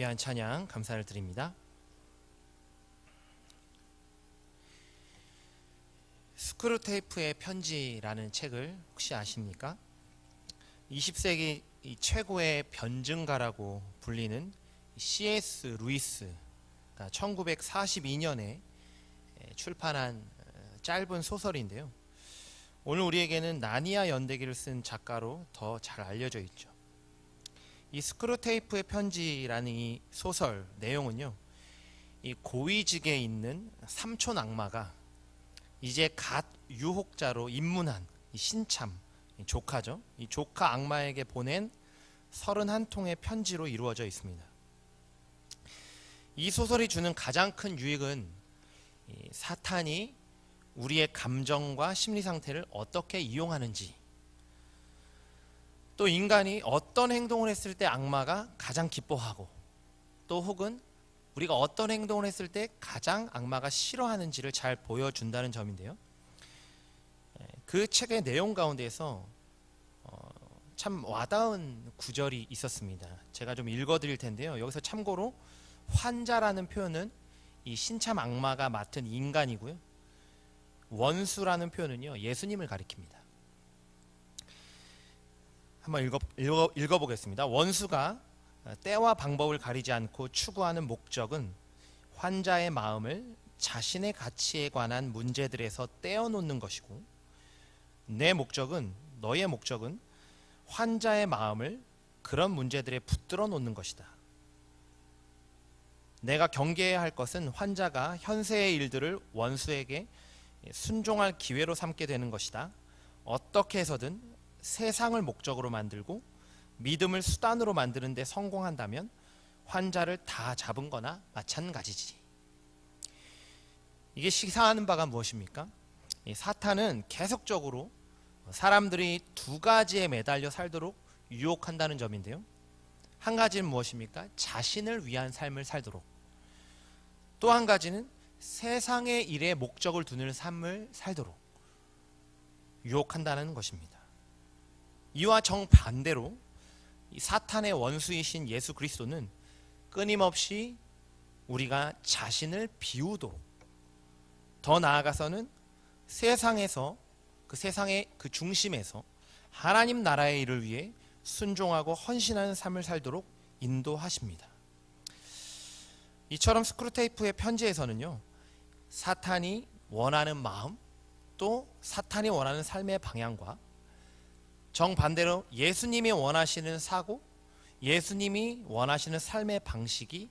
귀한 찬양 감사를 드립니다. 스크루테이프의 편지라는 책을 혹시 아십니까? 20세기 최고의 변증가라고 불리는 C.S. 루이스가 1942년에 출판한 짧은 소설인데요. 오늘 우리에게는 나니아 연대기를 쓴 작가로 더 잘 알려져 있죠. 이 스크루테이프의 편지라는 이 소설 내용은요, 이 고위직에 있는 삼촌 악마가 이제 갓 유혹자로 입문한 이 신참, 이 조카죠. 이 조카 악마에게 보낸 31통의 편지로 이루어져 있습니다. 이 소설이 주는 가장 큰 유익은 이 사탄이 우리의 감정과 심리 상태를 어떻게 이용하는지, 또 인간이 어떤 행동을 했을 때 악마가 가장 기뻐하고, 또 혹은 우리가 어떤 행동을 했을 때 가장 악마가 싫어하는지를 잘 보여준다는 점인데요. 그 책의 내용 가운데에서 참 와닿은 구절이 있었습니다. 제가 좀 읽어드릴 텐데요. 여기서 참고로 환자라는 표현은 이 신참 악마가 맡은 인간이고요, 원수라는 표현은요, 예수님을 가리킵니다. 한번 읽어보겠습니다. 원수가 때와 방법을 가리지 않고 추구하는 목적은 환자의 마음을 자신의 가치에 관한 문제들에서 떼어놓는 것이고, 너의 목적은 환자의 마음을 그런 문제들에 붙들어 놓는 것이다. 내가 경계해야 할 것은 환자가 현세의 일들을 원수에게 순종할 기회로 삼게 되는 것이다. 어떻게 해서든 세상을 목적으로 만들고 믿음을 수단으로 만드는 데 성공한다면 환자를 다 잡은 거나 마찬가지지. 이게 시사하는 바가 무엇입니까? 사탄은 계속적으로 사람들이 두 가지에 매달려 살도록 유혹한다는 점인데요. 한 가지는 무엇입니까? 자신을 위한 삶을 살도록. 또 한 가지는 세상의 일에 목적을 두는 삶을 살도록 유혹한다는 것입니다. 이와 정반대로 사탄의 원수이신 예수 그리스도는 끊임없이 우리가 자신을 비우도록, 더 나아가서는 세상에서, 그 세상의 그 중심에서 하나님 나라의 일을 위해 순종하고 헌신하는 삶을 살도록 인도하십니다. 이처럼 스크루테이프의 편지에서는요, 사탄이 원하는 마음, 또 사탄이 원하는 삶의 방향과 정반대로 예수님이 원하시는 사고, 예수님이 원하시는 삶의 방식이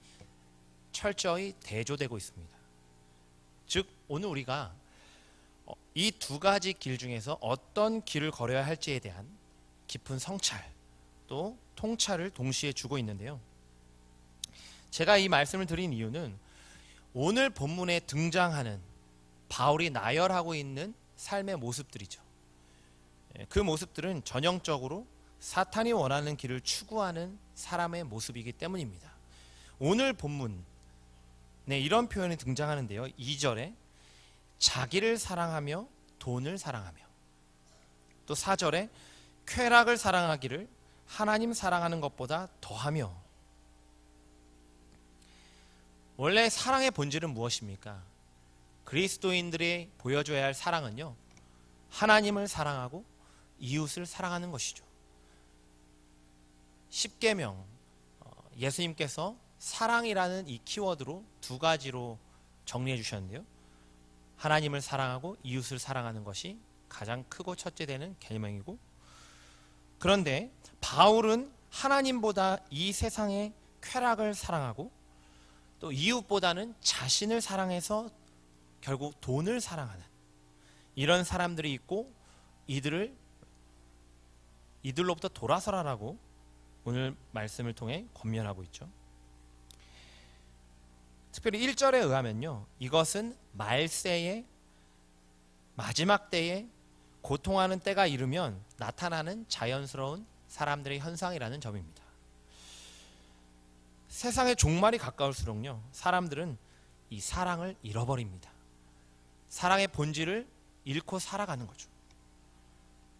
철저히 대조되고 있습니다. 즉, 오늘 우리가 이 두 가지 길 중에서 어떤 길을 걸어야 할지에 대한 깊은 성찰, 또 통찰을 동시에 주고 있는데요. 제가 이 말씀을 드린 이유는 오늘 본문에 등장하는 바울이 나열하고 있는 삶의 모습들이죠. 그 모습들은 전형적으로 사탄이 원하는 길을 추구하는 사람의 모습이기 때문입니다. 오늘 본문에 이런 표현이 등장하는데요. 2절에 자기를 사랑하며 돈을 사랑하며, 또 4절에 쾌락을 사랑하기를 하나님 사랑하는 것보다 더하며. 원래 사랑의 본질은 무엇입니까? 그리스도인들이 보여줘야 할 사랑은요, 하나님을 사랑하고 이웃을 사랑하는 것이죠. 십계명, 예수님께서 사랑이라는 이 키워드로 두 가지로 정리해 주셨는데요. 하나님을 사랑하고 이웃을 사랑하는 것이 가장 크고 첫째 되는 계명이고, 그런데 바울은 하나님보다 이 세상의 쾌락을 사랑하고, 또 이웃보다는 자신을 사랑해서 결국 돈을 사랑하는 이런 사람들이 있고, 이들로부터 돌아서라라고 오늘 말씀을 통해 권면하고 있죠. 특별히 1절에 의하면요, 이것은 말세의 마지막 때에 고통하는 때가 이르면 나타나는 자연스러운 사람들의 현상이라는 점입니다. 세상의 종말이 가까울수록요, 사람들은 이 사랑을 잃어버립니다. 사랑의 본질을 잃고 살아가는 거죠.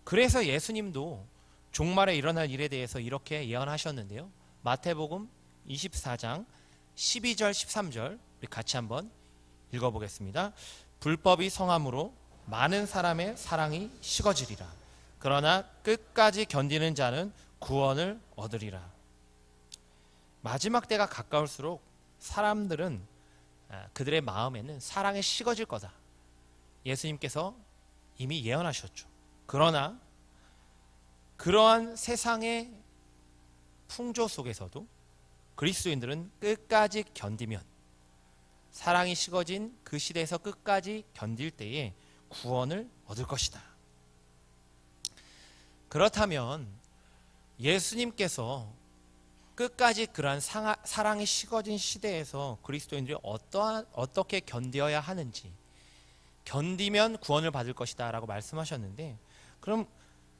그래서 예수님도 종말에 일어날 일에 대해서 이렇게 예언하셨는데요. 마태복음 24장 12절 13절 우리 같이 한번 읽어보겠습니다. 불법이 성함으로 많은 사람의 사랑이 식어지리라. 그러나 끝까지 견디는 자는 구원을 얻으리라. 마지막 때가 가까울수록 사람들은 그들의 마음에는 사랑이 식어질 거다. 예수님께서 이미 예언하셨죠. 그러나 그러한 세상의 풍조 속에서도 그리스도인들은 끝까지 견디면, 사랑이 식어진 그 시대에서 끝까지 견딜 때에 구원을 얻을 것이다. 그렇다면 예수님께서 끝까지 그러한 사랑이 식어진 시대에서 그리스도인들이 어떻게 견뎌야 하는지, 견디면 구원을 받을 것이다 라고 말씀하셨는데, 그럼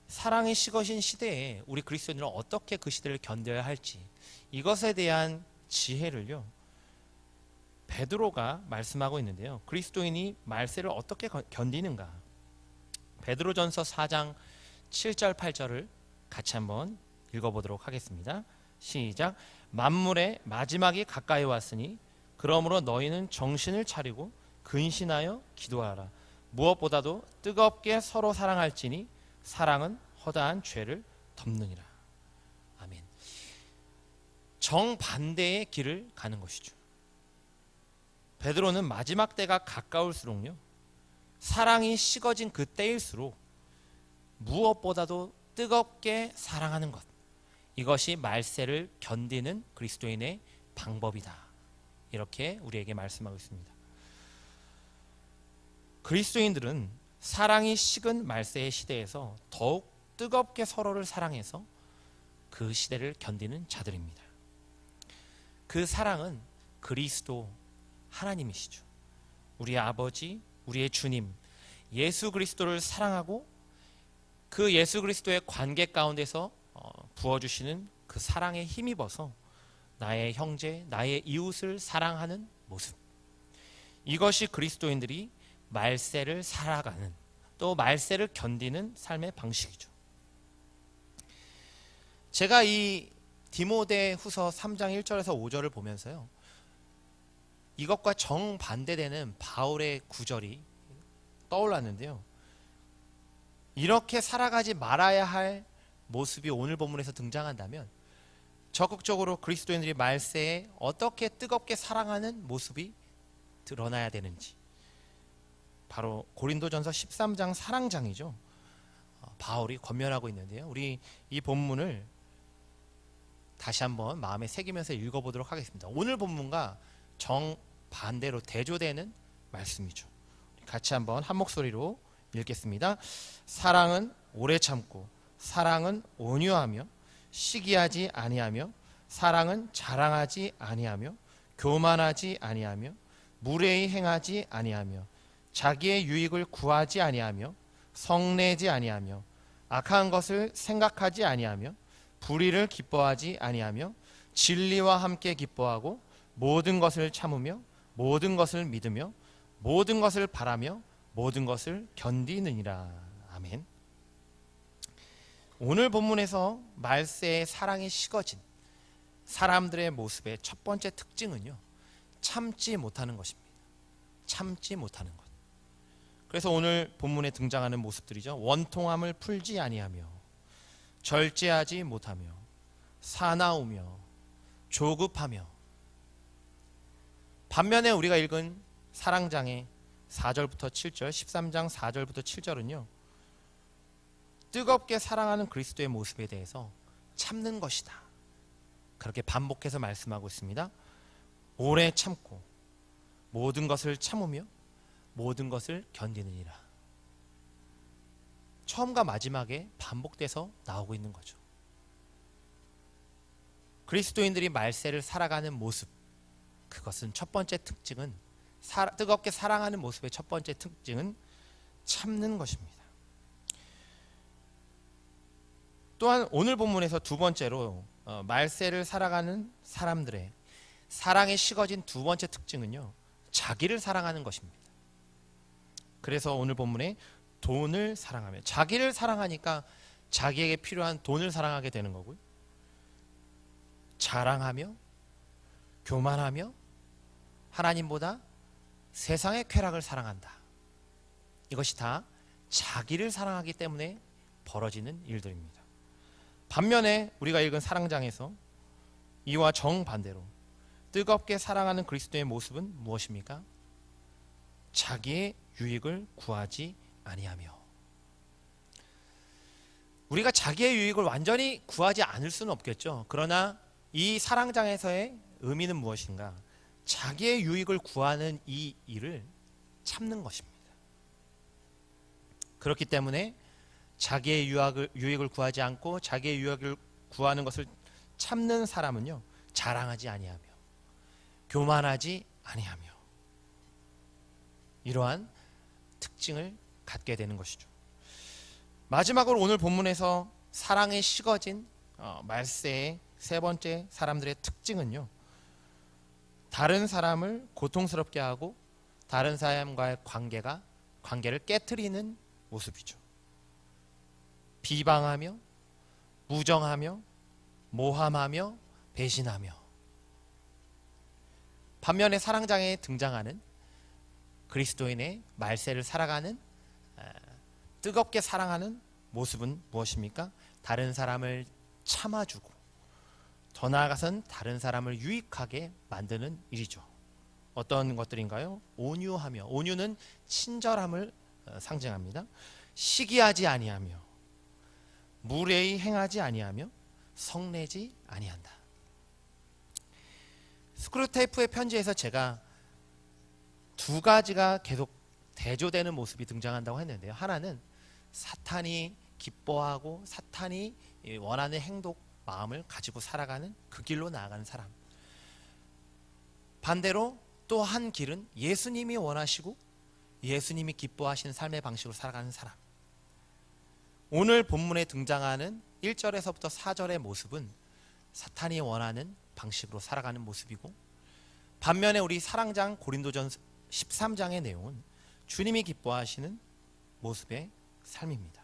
사랑이 식어진 시대에 우리 그리스도인들은 어떻게 그 시대를 견뎌야 할지, 이것에 대한 지혜를요 베드로가 말씀하고 있는데요. 그리스도인이 말세를 어떻게 견디는가? 베드로전서 4장 7절 8절을 같이 한번 읽어보도록 하겠습니다. 시작. 만물의 마지막이 가까이 왔으니 그러므로 너희는 정신을 차리고 근신하여 기도하라. 무엇보다도 뜨겁게 서로 사랑할지니 사랑은 허다한 죄를 덮느니라. 아멘. 정반대의 길을 가는 것이죠. 베드로는 마지막 때가 가까울수록요, 사랑이 식어진 그 때일수록 무엇보다도 뜨겁게 사랑하는 것, 이것이 말세를 견디는 그리스도인의 방법이다. 이렇게 우리에게 말씀하고 있습니다. 그리스도인들은 사랑이 식은 말세의 시대에서 더욱 뜨겁게 서로를 사랑해서 그 시대를 견디는 자들입니다. 그 사랑은 그리스도 하나님이시죠. 우리의 아버지, 우리의 주님 예수 그리스도를 사랑하고 그 예수 그리스도의 관계 가운데서 부어주시는 그 사랑에 힘입어서 나의 형제, 나의 이웃을 사랑하는 모습, 이것이 그리스도인들이 말세를 살아가는, 또 말세를 견디는 삶의 방식이죠. 제가 이 디모데후서 3장 1절에서 5절을 보면서요, 이것과 정반대되는 바울의 구절이 떠올랐는데요, 이렇게 살아가지 말아야 할 모습이 오늘 본문에서 등장한다면 적극적으로 그리스도인들이 말세에 어떻게 뜨겁게 사랑하는 모습이 드러나야 되는지, 바로 고린도전서 13장 사랑장이죠. 바울이 권면하고 있는데요, 우리 이 본문을 다시 한번 마음에 새기면서 읽어보도록 하겠습니다. 오늘 본문과 정반대로 대조되는 말씀이죠. 같이 한번 한 목소리로 읽겠습니다. 사랑은 오래 참고, 사랑은 온유하며, 시기하지 아니하며, 사랑은 자랑하지 아니하며, 교만하지 아니하며, 무례히 행하지 아니하며, 자기의 유익을 구하지 아니하며, 성내지 아니하며, 악한 것을 생각하지 아니하며, 불의를 기뻐하지 아니하며, 진리와 함께 기뻐하고, 모든 것을 참으며, 모든 것을 믿으며, 모든 것을 바라며, 모든 것을 견디느니라. 아멘. 오늘 본문에서 말세의 사랑이 식어진 사람들의 모습의 첫 번째 특징은요, 참지 못하는 것입니다. 참지 못하는 것. 그래서 오늘 본문에 등장하는 모습들이죠. 원통함을 풀지 아니하며, 절제하지 못하며, 사나우며, 조급하며. 반면에 우리가 읽은 사랑장의 4절부터 7절, 13장 4절부터 7절은요, 뜨겁게 사랑하는 그리스도의 모습에 대해서 참는 것이다, 그렇게 반복해서 말씀하고 있습니다. 오래 참고 모든 것을 참으며 모든 것을 견디느니라. 처음과 마지막에 반복돼서 나오고 있는 거죠. 그리스도인들이 말세를 살아가는 모습, 그것은 첫 번째 특징은, 뜨겁게 사랑하는 모습의 첫 번째 특징은 참는 것입니다. 또한 오늘 본문에서 두 번째로 말세를 살아가는 사람들의 사랑에 식어진 두 번째 특징은요, 자기를 사랑하는 것입니다. 그래서 오늘 본문에 돈을 사랑하며, 자기를 사랑하니까 자기에게 필요한 돈을 사랑하게 되는 거고요, 자랑하며 교만하며 하나님보다 세상의 쾌락을 사랑한다. 이것이 다 자기를 사랑하기 때문에 벌어지는 일들입니다. 반면에 우리가 읽은 사랑장에서 이와 정반대로 뜨겁게 사랑하는 그리스도의 모습은 무엇입니까? 자기의 유익을 구하지 아니하며. 우리가 자기의 유익을 완전히 구하지 않을 수는 없겠죠. 그러나 이 사랑장에서의 의미는 무엇인가? 자기의 유익을 구하는 이 일을 참는 것입니다. 그렇기 때문에 자기의 유익을 구하지 않고 자기의 유익을 구하는 것을 참는 사람은요, 자랑하지 아니하며 교만하지 아니하며 이러한 특징을 갖게 되는 것이죠. 마지막으로 오늘 본문에서 사랑에 식어진 말세의 세 번째 사람들의 특징은요, 다른 사람을 고통스럽게 하고 다른 사람과의 관계를 깨트리는 모습이죠. 비방하며 무정하며 모함하며 배신하며. 반면에 사랑장에 등장하는 그리스도인의 말세를 살아가는 뜨겁게 사랑하는 모습은 무엇입니까? 다른 사람을 참아주고 더 나아가선 다른 사람을 유익하게 만드는 일이죠. 어떤 것들인가요? 온유하며, 온유는 친절함을 상징합니다. 시기하지 아니하며 무례히 행하지 아니하며 성내지 아니한다. 스크루테이프의 편지에서 제가 두 가지가 계속 대조되는 모습이 등장한다고 했는데요. 하나는 사탄이 기뻐하고 사탄이 원하는 행동, 마음을 가지고 살아가는 그 길로 나아가는 사람. 반대로 또 한 길은 예수님이 원하시고 예수님이 기뻐하시는 삶의 방식으로 살아가는 사람. 오늘 본문에 등장하는 1절에서부터 4절의 모습은 사탄이 원하는 방식으로 살아가는 모습이고, 반면에 우리 사랑장 고린도전 13장의 내용은 주님이 기뻐하시는 모습의 삶입니다.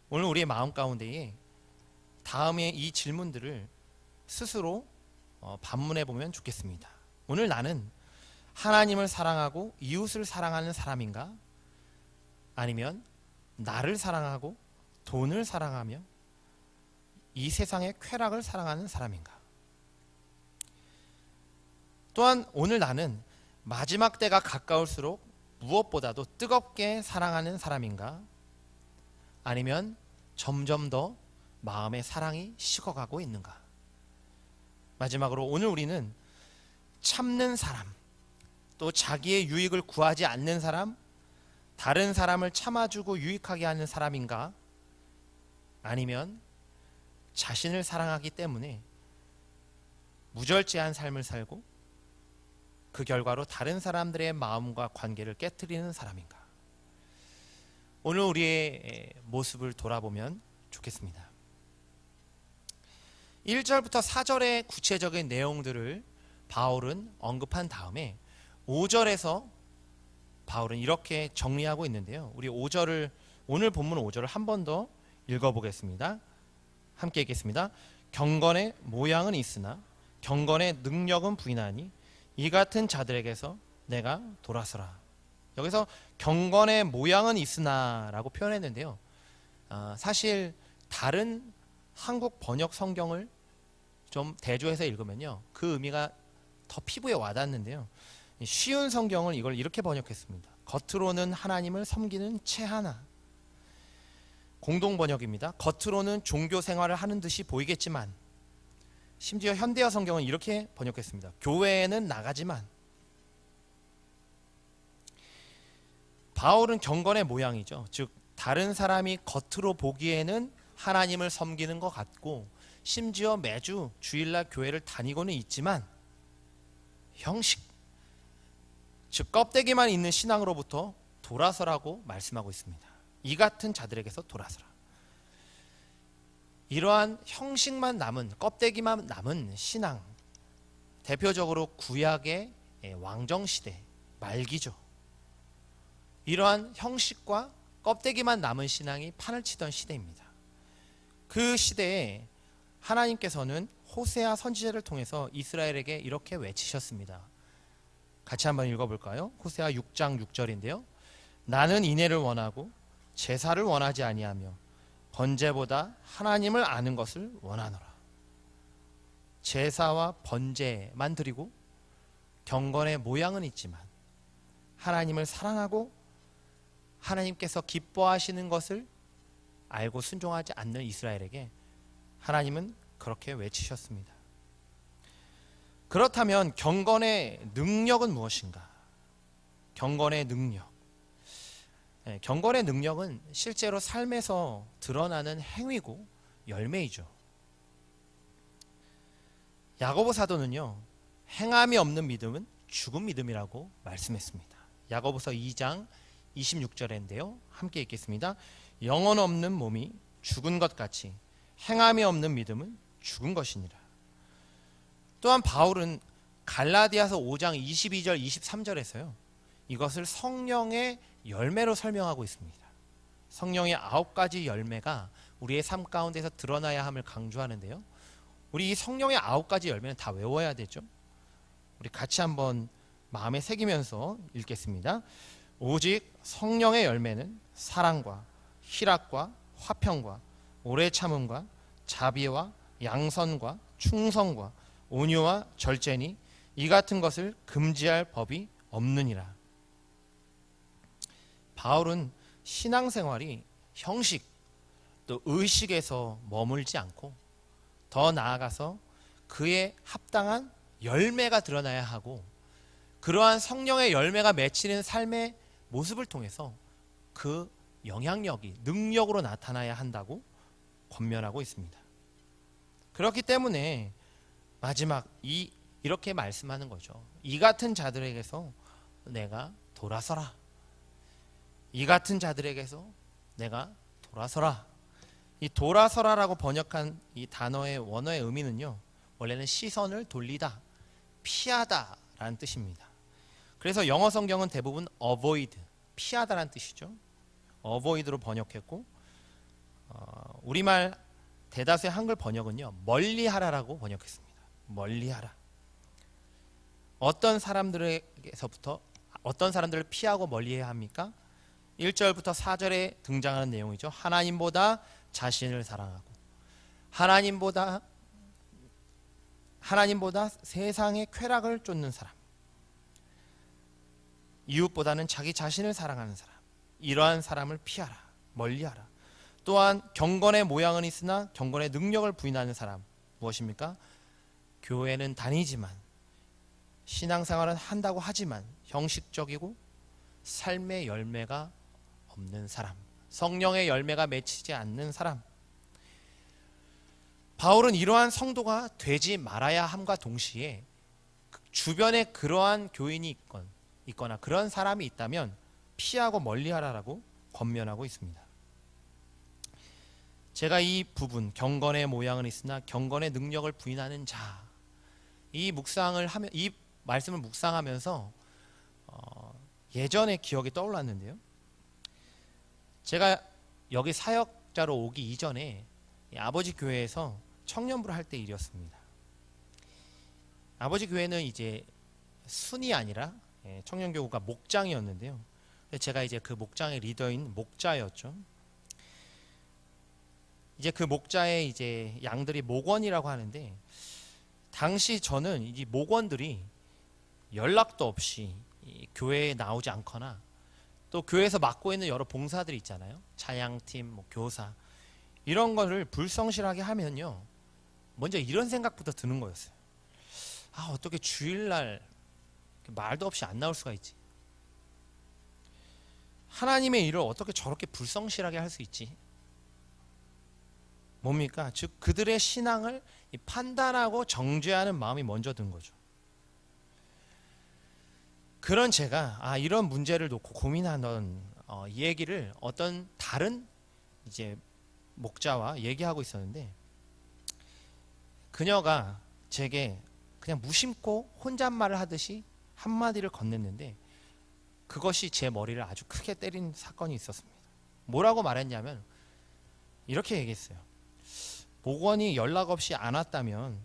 오늘 우리의 마음 가운데에 다음에 이 질문들을 스스로 반문해 보면 좋겠습니다. 오늘 나는 하나님을 사랑하고 이웃을 사랑하는 사람인가? 아니면 나를 사랑하고 돈을 사랑하며 이 세상의 쾌락을 사랑하는 사람인가? 또한 오늘 나는 마지막 때가 가까울수록 무엇보다도 뜨겁게 사랑하는 사람인가? 아니면 점점 더 마음의 사랑이 식어가고 있는가? 마지막으로 오늘 우리는 참는 사람, 또 자기의 유익을 구하지 않는 사람, 다른 사람을 참아주고 유익하게 하는 사람인가? 아니면 자신을 사랑하기 때문에 무절제한 삶을 살고 그 결과로 다른 사람들의 마음과 관계를 깨트리는 사람인가? 오늘 우리의 모습을 돌아보면 좋겠습니다. 1절부터 4절의 구체적인 내용들을 바울은 언급한 다음에 5절에서 바울은 이렇게 정리하고 있는데요. 우리 5절을, 오늘 본문 5절을 한 번 더 읽어보겠습니다. 함께 읽겠습니다. 경건의 모양은 있으나 경건의 능력은 부인하니 이 같은 자들에게서 내가 돌아서라. 여기서 경건의 모양은 있으나 라고 표현했는데요. 사실 다른 한국 번역 성경을 좀 대조해서 읽으면요, 그 의미가 더 피부에 와닿는데요. 쉬운 성경은 이걸 이렇게 번역했습니다. 겉으로는 하나님을 섬기는 채 하나. 공동 번역입니다. 겉으로는 종교 생활을 하는 듯이 보이겠지만, 심지어 현대어 성경은 이렇게 번역했습니다. 교회에는 나가지만. 바울은 경건의 모양이죠. 즉 다른 사람이 겉으로 보기에는 하나님을 섬기는 것 같고 심지어 매주 주일날 교회를 다니고는 있지만 형식, 즉 껍데기만 있는 신앙으로부터 돌아서라고 말씀하고 있습니다. 이 같은 자들에게서 돌아서라. 이러한 형식만 남은, 껍데기만 남은 신앙, 대표적으로 구약의 왕정시대 말기죠. 이러한 형식과 껍데기만 남은 신앙이 판을 치던 시대입니다. 그 시대에 하나님께서는 호세아 선지자를 통해서 이스라엘에게 이렇게 외치셨습니다. 같이 한번 읽어볼까요? 호세아 6장 6절인데요. 나는 인애를 원하고 제사를 원하지 아니하며 번제보다 하나님을 아는 것을 원하노라. 제사와 번제만 드리고 경건의 모양은 있지만 하나님을 사랑하고 하나님께서 기뻐하시는 것을 알고 순종하지 않는 이스라엘에게 하나님은 그렇게 외치셨습니다. 그렇다면 경건의 능력은 무엇인가? 경건의 능력. 경건의 능력은 실제로 삶에서 드러나는 행위고 열매이죠. 야고보 사도는요, 행함이 없는 믿음은 죽은 믿음이라고 말씀했습니다. 야고보서 2장 26절인데요. 함께 읽겠습니다. 영혼 없는 몸이 죽은 것 같이 행함이 없는 믿음은 죽은 것이니라. 또한 바울은 갈라디아서 5장 22절 23절에서요. 이것을 성령의 열매로 설명하고 있습니다. 성령의 9가지 열매가 우리의 삶 가운데서 드러나야 함을 강조하는데요. 우리 이 성령의 9가지 열매는 다 외워야 되죠. 우리 같이 한번 마음에 새기면서 읽겠습니다. 오직 성령의 열매는 사랑과 희락과 화평과 오래 참음과 자비와 양선과 충성과 온유와 절제니 이 같은 것을 금지할 법이 없느니라. 바울은 신앙생활이 형식 또 의식에서 머물지 않고 더 나아가서 그에 합당한 열매가 드러나야 하고 그러한 성령의 열매가 맺히는 삶의 모습을 통해서 그 영향력이 능력으로 나타나야 한다고 권면하고 있습니다. 그렇기 때문에 마지막 이렇게 말씀하는 거죠. 이 같은 자들에게서 내가 돌아서라. 이 같은 자들에게서 내가 돌아서라. 이 돌아서라라고 번역한 이 단어의 원어의 의미는요, 원래는 시선을 돌리다, 피하다 라는 뜻입니다. 그래서 영어 성경은 대부분 avoid, 피하다라는 뜻이죠. avoid로 번역했고 우리말 대다수의 한글 번역은요, 멀리하라라고 번역했습니다. 멀리하라. 어떤 사람들에게서부터 어떤 사람들을 피하고 멀리해야 합니까? 1절부터 4절에 등장하는 내용이죠. 하나님보다 자신을 사랑하고 하나님보다 세상의 쾌락을 쫓는 사람, 이웃보다는 자기 자신을 사랑하는 사람, 이러한 사람을 피하라, 멀리하라. 또한 경건의 모양은 있으나 경건의 능력을 부인하는 사람, 무엇입니까? 교회는 다니지만 신앙생활은 한다고 하지만 형식적이고 삶의 열매가 없는 사람, 성령의 열매가 맺히지 않는 사람. 바울은 이러한 성도가 되지 말아야 함과 동시에 주변에 그러한 교인이 있거나 그런 사람이 있다면 피하고 멀리하라라고 권면하고 있습니다. 제가 이 부분, 경건의 모양은 있으나 경건의 능력을 부인하는 자, 이 말씀을 묵상하면서 예전의 기억이 떠올랐는데요. 제가 여기 사역자로 오기 이전에 아버지 교회에서 청년부를 할 때 일이었습니다. 아버지 교회는 이제 순이 아니라 청년교구가 목장이었는데요. 제가 이제 그 목장의 리더인 목자였죠. 이제 그 목자의 이제 양들이 목원이라고 하는데, 당시 저는 이 목원들이 연락도 없이 교회에 나오지 않거나 또 교회에서 맡고 있는 여러 봉사들이 있잖아요. 찬양팀, 교사, 이런 거를 불성실하게 하면요, 먼저 이런 생각부터 드는 거였어요. 어떻게 주일날 말도 없이 안 나올 수가 있지? 하나님의 일을 어떻게 저렇게 불성실하게 할 수 있지? 뭡니까? 즉 그들의 신앙을 판단하고 정죄하는 마음이 먼저 든 거죠. 그런 제가 이런 문제를 놓고 고민하던 이 얘기를 어떤 다른 이제 목자와 얘기하고 있었는데, 그녀가 제게 그냥 무심코 혼잣말을 하듯이 한마디를 건넸는데 그것이 제 머리를 아주 크게 때린 사건이 있었습니다. 뭐라고 말했냐면 이렇게 얘기했어요. 목원이 연락 없이 안 왔다면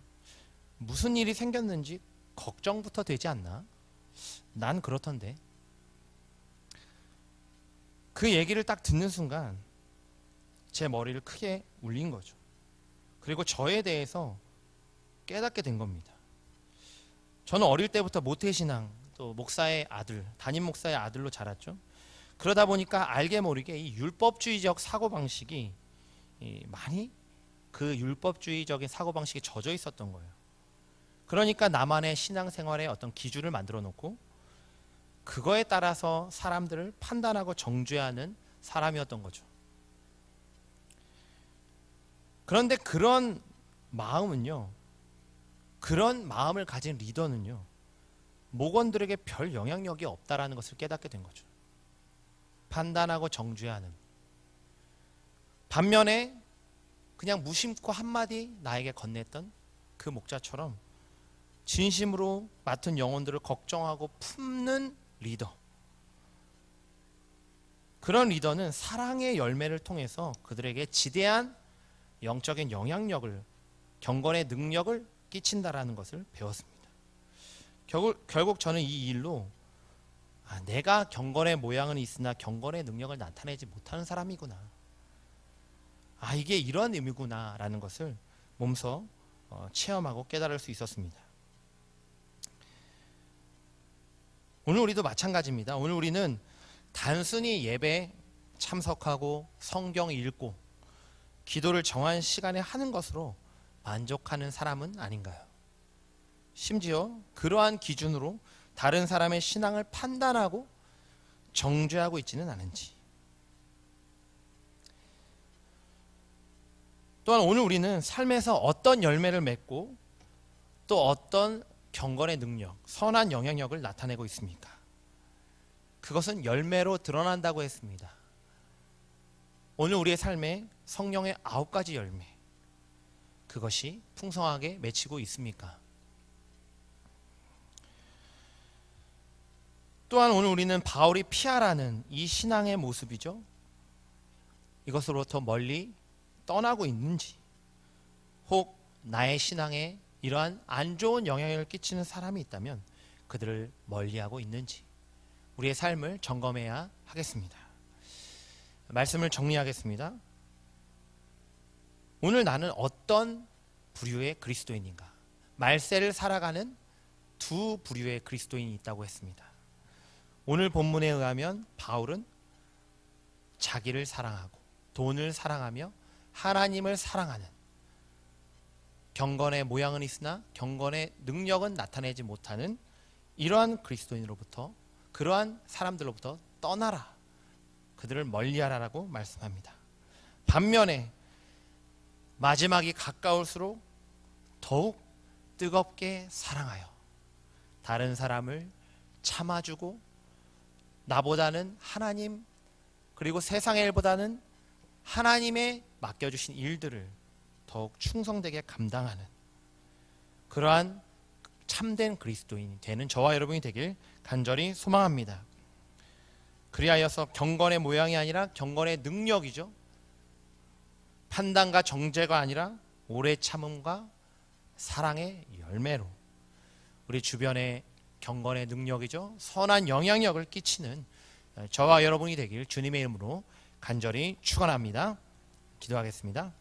무슨 일이 생겼는지 걱정부터 되지 않나? 난 그렇던데. 그 얘기를 딱 듣는 순간 제 머리를 크게 울린 거죠. 그리고 저에 대해서 깨닫게 된 겁니다. 저는 어릴 때부터 모태신앙, 또 목사의 아들, 담임 목사의 아들로 자랐죠. 그러다 보니까 알게 모르게 이 율법주의적 사고방식이 많이 그 율법주의적인 사고방식에 젖어 있었던 거예요. 그러니까 나만의 신앙생활에 어떤 기준을 만들어 놓고 그거에 따라서 사람들을 판단하고 정죄하는 사람이었던 거죠. 그런데 그런 마음은요, 그런 마음을 가진 리더는요, 목원들에게 별 영향력이 없다라는 것을 깨닫게 된 거죠. 판단하고 정죄하는. 반면에 그냥 무심코 한마디 나에게 건넸던 그 목자처럼 진심으로 맡은 영혼들을 걱정하고 품는 리더. 그런 리더는 사랑의 열매를 통해서 그들에게 지대한 영적인 영향력을, 경건의 능력을 끼친다라는 것을 배웠습니다. 결국 저는 이 일로 내가 경건의 모양은 있으나 경건의 능력을 나타내지 못하는 사람이구나. 이게 이런 의미구나 라는 것을 몸소 체험하고 깨달을 수 있었습니다. 오늘 우리도 마찬가지입니다. 오늘 우리는 단순히 예배에 참석하고 성경 읽고 기도를 정한 시간에 하는 것으로 만족하는 사람은 아닌가요? 심지어 그러한 기준으로 다른 사람의 신앙을 판단하고 정죄하고 있지는 않은지. 또한 오늘 우리는 삶에서 어떤 열매를 맺고 또 어떤 경건의 능력, 선한 영향력을 나타내고 있습니까? 그것은 열매로 드러난다고 했습니다. 오늘 우리의 삶에 성령의 9가지 열매, 그것이 풍성하게 맺히고 있습니까? 또한 오늘 우리는 바울이 피하라는 이 신앙의 모습이죠. 이것으로부터 멀리 떠나고 있는지, 혹 나의 신앙에 이러한 안 좋은 영향을 끼치는 사람이 있다면 그들을 멀리하고 있는지 우리의 삶을 점검해야 하겠습니다. 말씀을 정리하겠습니다. 오늘 나는 어떤 부류의 그리스도인인가? 말세를 살아가는 두 부류의 그리스도인이 있다고 했습니다. 오늘 본문에 의하면 바울은 자기를 사랑하고 돈을 사랑하며 하나님을 사랑하는, 경건의 모양은 있으나 경건의 능력은 나타내지 못하는 이러한 그리스도인으로부터, 그러한 사람들로부터 떠나라, 그들을 멀리하라라고 말씀합니다. 반면에 마지막이 가까울수록 더욱 뜨겁게 사랑하여 다른 사람을 참아주고 나보다는 하나님, 그리고 세상의 일보다는 하나님의 맡겨주신 일들을 더욱 충성되게 감당하는 그러한 참된 그리스도인이 되는 저와 여러분이 되길 간절히 소망합니다. 그리하여서 경건의 모양이 아니라 경건의 능력이죠. 판단과 정죄가 아니라 오래 참음과 사랑의 열매로 우리 주변에 경건의 능력이죠. 선한 영향력을 끼치는 저와 여러분이 되길 주님의 이름으로 간절히 축원합니다. 기도하겠습니다.